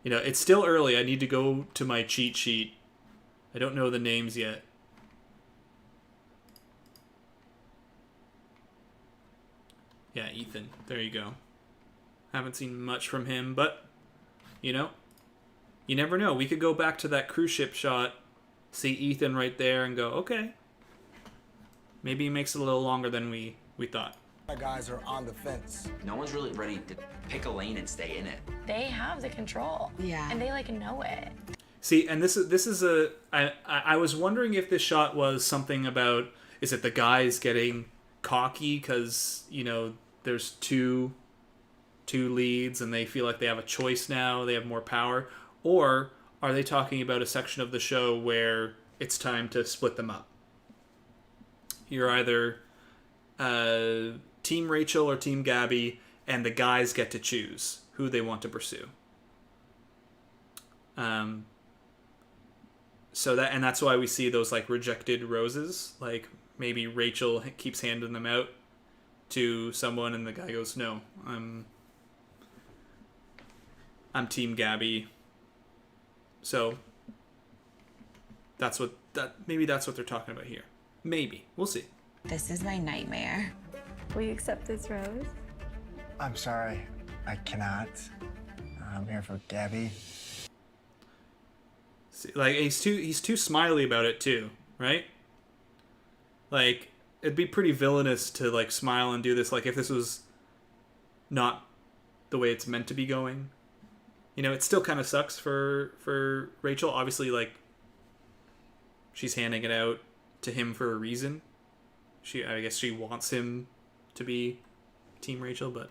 You know, it's still early. I need to go to my cheat sheet. I don't know the names yet. Yeah, Ethan. There you go. Haven't seen much from him, but, you know, you never know. We could go back to that cruise ship shot, see Ethan right there, and go, okay. Maybe he makes it a little longer than we thought. My guys are on the fence. No one's really ready to pick a lane and stay in it. They have the control. Yeah. And they like know it. See, and this is I was wondering if this shot was something about, is it the guys getting cocky because, you know, there's two leads and they feel like they have a choice now, they have more power, or are they talking about a section of the show where it's time to split them up? You're either Team Rachel or Team Gabby, and the guys get to choose who they want to pursue. So that's why we see those like rejected roses. Like maybe Rachel keeps handing them out to someone, and the guy goes, "No, I'm Team Gabby." So maybe that's what they're talking about here. Maybe we'll see. This is my nightmare. Will you accept this rose? I'm sorry, I cannot. I'm here for Gabby. See, like he's too smiley about it too, right? Like it'd be pretty villainous to like smile and do this. Like if this was not the way it's meant to be going, you know, it still kind of sucks for Rachel. Obviously, like she's handing it out to him for a reason. I guess she wants him to be Team Rachel, but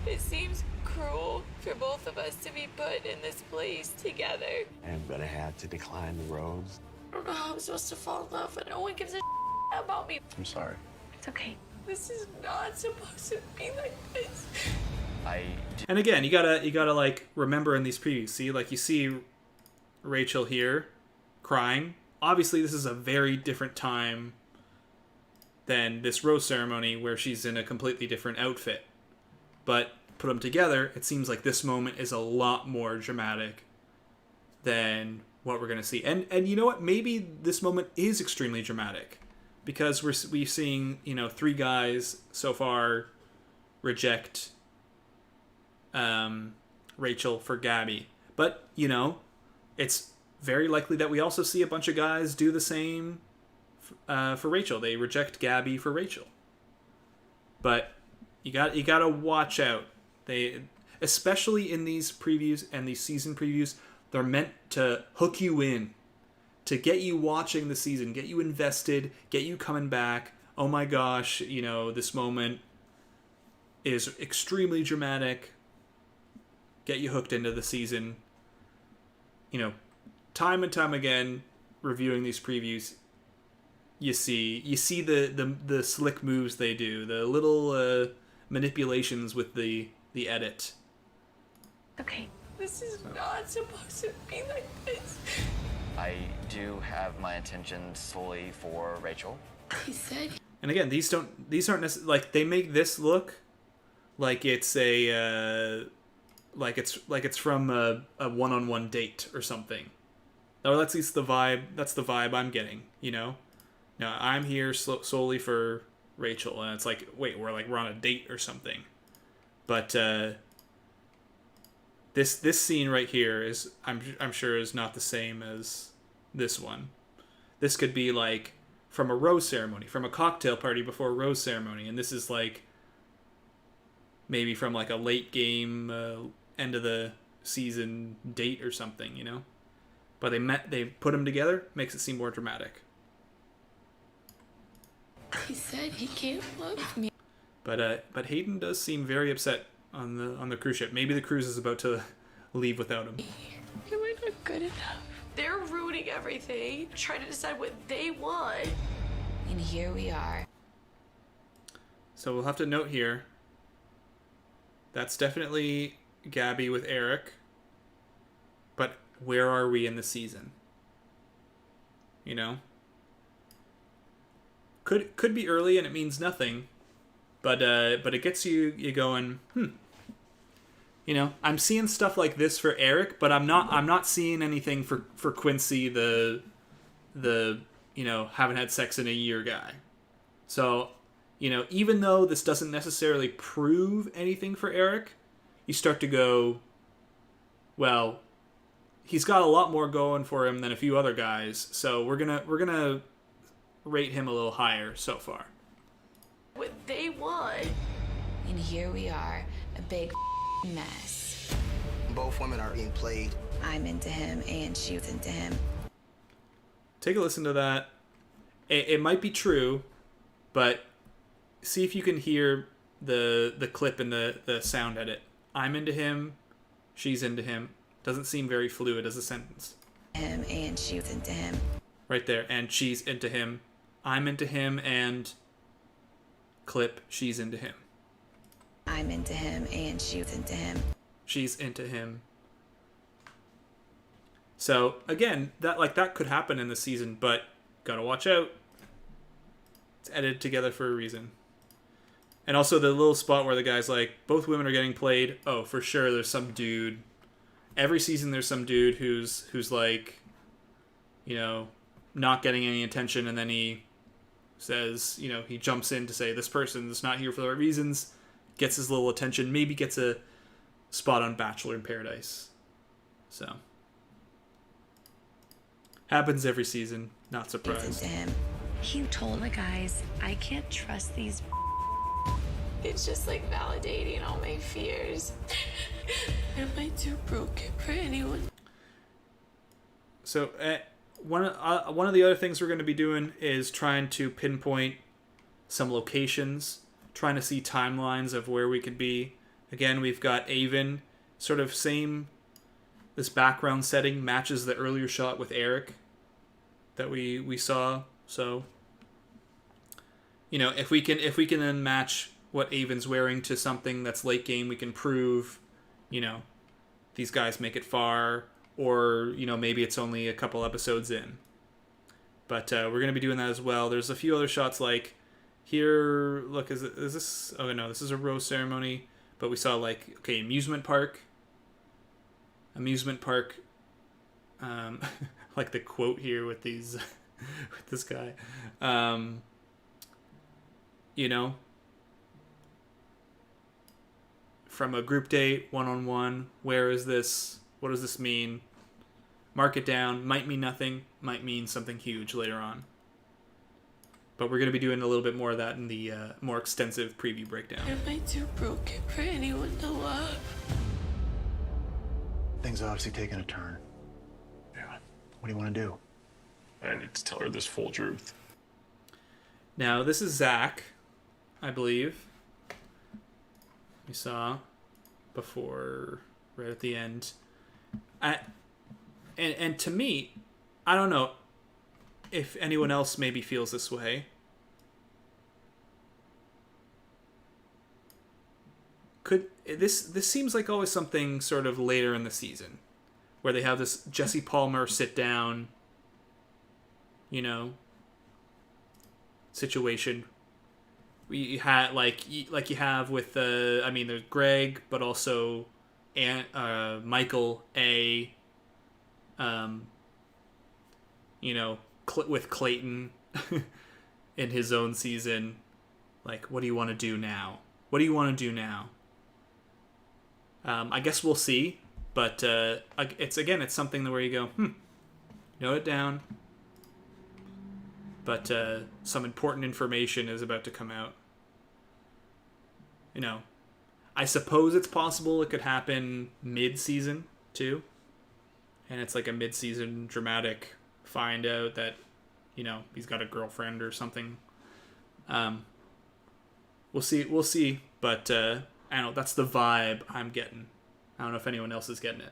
It seems cruel for both of us to be put in this place together. I'm gonna have to decline the rose. I don't know how I'm supposed to fall in love when no one gives a about me. I'm sorry. It's okay. This is not supposed to be like this. And again, you gotta like remember in these previews. See, like you see Rachel here crying. Obviously, this is a very different time than this rose ceremony where she's in a completely different outfit. But put them together, it seems like this moment is a lot more dramatic than what we're going to see. And you know what? Maybe this moment is extremely dramatic because we're seeing, you know, 3 guys so far reject Rachel for Gabby. But, you know, it's very likely that we also see a bunch of guys do the same for Rachel. They reject Gabby for Rachel. But you gotta watch out. They, especially in these previews and these season previews, they're meant to hook you in, to get you watching the season, get you invested, get you coming back. Oh my gosh, you know, this moment is extremely dramatic. Get you hooked into the season. You know, time and time again, reviewing these previews, you see the slick moves they do, the little manipulations with the edit. Okay. This is not supposed to be like this. I do have my intentions fully for Rachel. He said. And again, these aren't necessarily, like, they make this look like it's a like it's from a one-on-one date or something. Or that's at least the vibe. That's the vibe I'm getting. You know, now I'm here solely for Rachel, and it's like, wait, we're on a date or something. But This scene right here is I'm sure is not the same as this one. This could be like from a rose ceremony, from a cocktail party before a rose ceremony, and this is like maybe from like a late game end of the season date or something, you know. But they put them together, makes it seem more dramatic. He said he can't love me. But Hayden does seem very upset on the cruise ship. Maybe the cruise is about to leave without him. Am I not good enough? They're ruining everything, trying to decide what they want. And here we are. So we'll have to note here. That's definitely Gabby with Eric. But where are we in the season? You know? Could be early and it means nothing. But it gets you going, You know, I'm seeing stuff like this for Eric, but I'm not seeing anything for Quincy, the you know, haven't had sex in a year guy. So, you know, even though this doesn't necessarily prove anything for Eric, you start to go, well, he's got a lot more going for him than a few other guys, so we're gonna rate him a little higher so far. What they want. And here we are, a big mess. Both women are being played. I'm into him and she's into him. Take a listen to that. It might be true, but see if you can hear the clip in the sound edit. I'm into him, she's into him. Doesn't seem very fluid as a sentence. Him and she's into him. Right there, and she's into him. I'm into him, and clip, she's into him. I'm into him and she's into him. She's into him. So again, that could happen in the season, but gotta watch out. It's edited together for a reason. And also the little spot where the guy's like, both women are getting played. Oh, for sure, there's some dude. Every season there's some dude who's like, you know, not getting any attention, and then he says, you know, he jumps in to say this person's not here for the right reasons, gets his little attention, maybe gets a spot on Bachelor in Paradise. So happens every season, not surprised. He told the guys, I can't trust these. It's just like validating all my fears. Am I too broken for anyone? So one of the other things we're going to be doing is trying to pinpoint some locations, trying to see timelines of where we could be. Again, we've got Avon, sort of same. This background setting matches the earlier shot with Eric that we saw. So, you know, if we can then match what Avon's wearing to something that's late game, we can prove, you know, these guys make it far, or, you know, maybe it's only a couple episodes in. But we're going to be doing that as well. There's a few other shots like here. Look, is this? Oh no, this is a rose ceremony. But we saw like, okay, amusement park. Like the quote here with these, with this guy. You know, from a group date, one-on-one. Where is this? What does this mean? Mark it down. Might mean nothing. Might mean something huge later on. But we're going to be doing a little bit more of that in the more extensive preview breakdown. Am I too broken for anyone to love? Things are obviously taking a turn. Yeah. What do you want to do? I need to tell her this full truth. Now, this is Zach, I believe. We saw before, right at the end. And to me, I don't know if anyone else maybe feels this way. This seems like always something sort of later in the season, where they have this Jesse Palmer sit down, you know, situation. We had like you have with I mean, there's Greg, but also Michael A. You know, with Clayton in his own season. Like, what do you want to do now? What do you want to do now? I guess we'll see, But it's something where you go, note it down. But some important information is about to come out. You know, I suppose it's possible it could happen mid-season too, and it's like a mid-season dramatic find out that, you know, he's got a girlfriend or something. We'll see. But I don't know. That's the vibe I'm getting. I don't know if anyone else is getting it.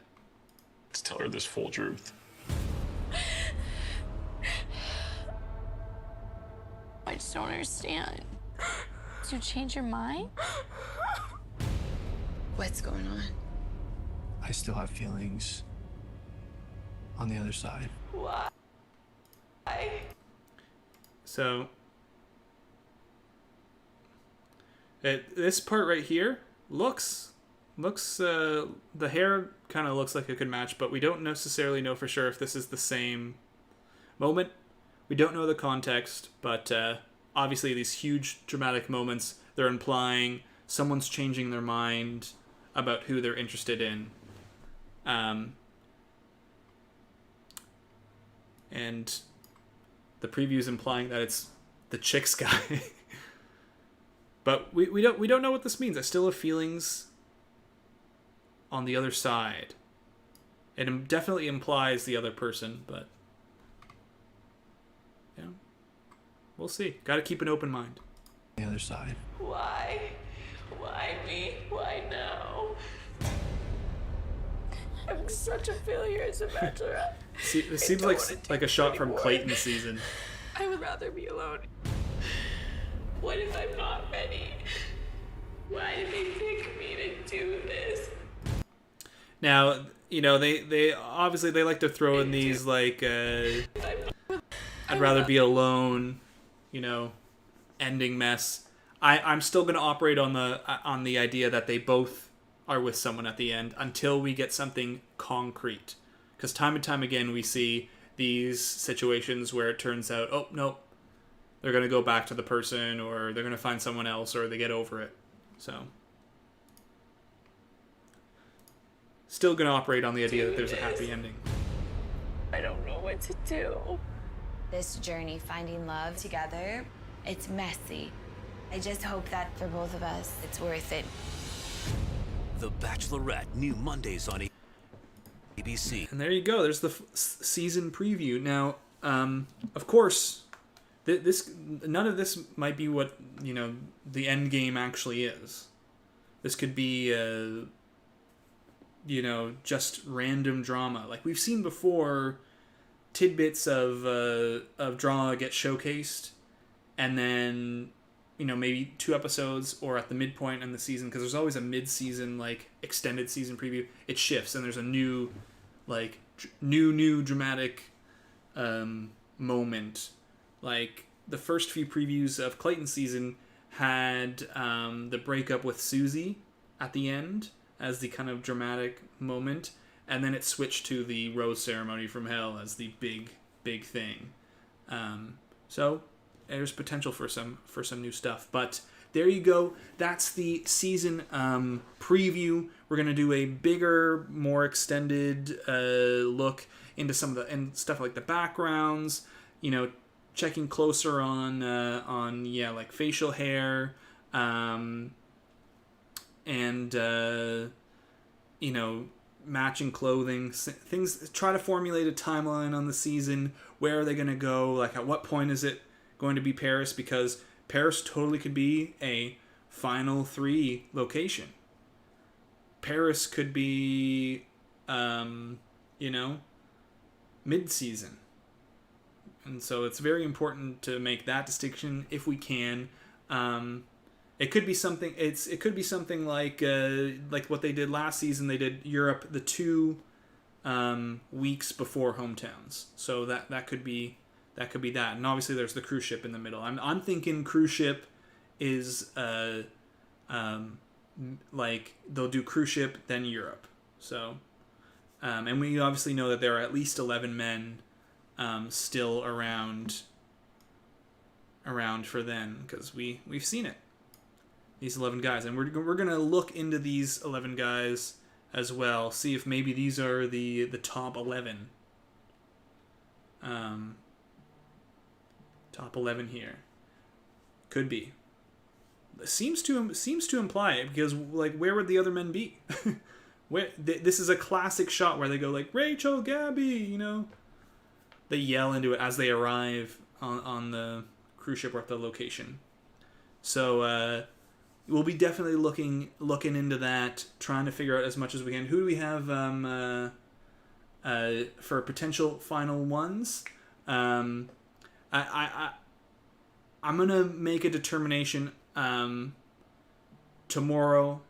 Let's tell her this full truth. I just don't understand. Did you change your mind? What's going on? I still have feelings on the other side. Why? So this part right here looks the hair kind of looks like it could match, but we don't necessarily know for sure if this is the same moment. We don't know the context, but obviously these huge dramatic moments, they're implying someone's changing their mind about who they're interested in. And the preview's implying that it's the chicks guy. But we don't know what this means. I still have feelings on the other side. It definitely implies the other person, but yeah, we'll see. Got to keep an open mind. The other side. Why? Why me? Why now? I'm such a failure as a bachelorette. See, this seems like a shot from Clayton's season. I would rather be alone. What if I'm not ready? Why did they pick me to do this? Now, you know, they obviously they like to throw in these like I'd rather be alone, you know, ending mess. I'm still going to operate on the idea that they both are with someone at the end until we get something concrete. Because time and time again we see these situations where it turns out, oh, no, they're going to go back to the person, or they're going to find someone else, or they get over it. So, still going to operate on the idea that there's a happy ending. I don't know what to do. This journey, finding love together, it's messy. I just hope that for both of us, it's worth it. The Bachelorette, new Mondays on ABC. And there you go. There's the season preview. Now, of course, none of this might be what, you know, the end game actually is. This could be, you know, just random drama. Like we've seen before, tidbits of drama get showcased, and then, you know, maybe 2 episodes or at the midpoint in the season, because there's always a mid-season, like, extended season preview. It shifts, and there's a new, like, new dramatic moment. Like, the first few previews of Clayton's season had the breakup with Susie at the end as the kind of dramatic moment, and then it switched to the rose ceremony from hell as the big thing. So there's potential for some new stuff. But there you go. That's the season preview. We're gonna do a bigger, more extended look into some of the stuff like the backgrounds. You know, checking closer on like facial hair, and you know, matching clothing, things. Try to formulate a timeline on the season. Where are they gonna go? Like, at what point is it going to be Paris? Because Paris totally could be a final 3 location. Paris could be, you know, mid-season. And so it's very important to make that distinction if we can. It could be something. It could be something like what they did last season. They did Europe the 2 weeks before hometowns. So that could be that. And obviously there's the cruise ship in the middle. I'm thinking cruise ship is like they'll do cruise ship then Europe. So and we obviously know that there are at least 11 men still around for then, because we've seen it, these 11 guys, and we're gonna look into these 11 guys as well. See if maybe these are the top 11. Top 11 here. Could be. Seems to imply it, because like, where would the other men be? This is a classic shot where they go like, Rachel, Gabby, you know. They yell into it as they arrive on the cruise ship or at the location. So we'll be definitely looking into that, trying to figure out as much as we can. Who do we have for potential final ones? I'm gonna make a determination tomorrow,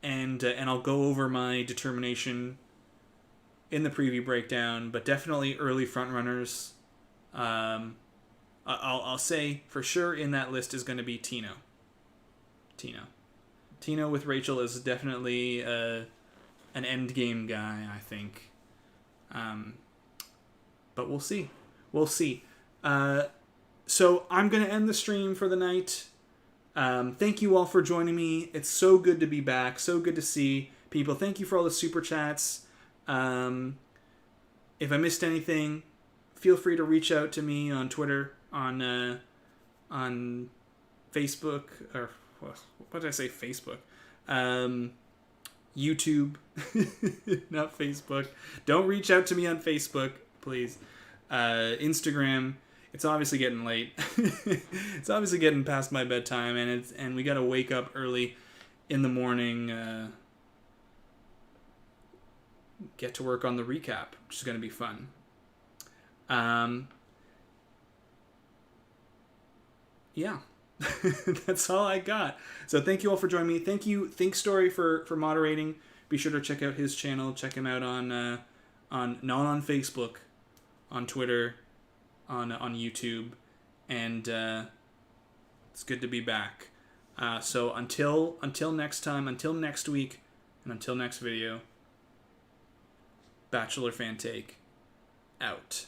and I'll go over my determination in the preview breakdown. But definitely early frontrunners. I'll say for sure in that list is going to be Tino. Tino with Rachel is definitely an end game guy, I think. But we'll see. So I'm going to end the stream for the night. Thank you all for joining me. It's so good to be back. So good to see people. Thank you for all the super chats. If I missed anything, feel free to reach out to me on Twitter, on Facebook, or what did I say? Facebook. YouTube, not Facebook. Don't reach out to me on Facebook, please. Instagram. It's obviously getting late. It's obviously getting past my bedtime, and we got to wake up early in the morning. Get to work on the recap, which is going to be fun. Yeah. That's all I got. So thank you all for joining me. Thank you, Think Story, for moderating. Be sure to check out his channel. Check him out on not on Facebook, on Twitter, on YouTube, and it's good to be back. So until next time, until next week, and until next video, Bachelor Fan Take out.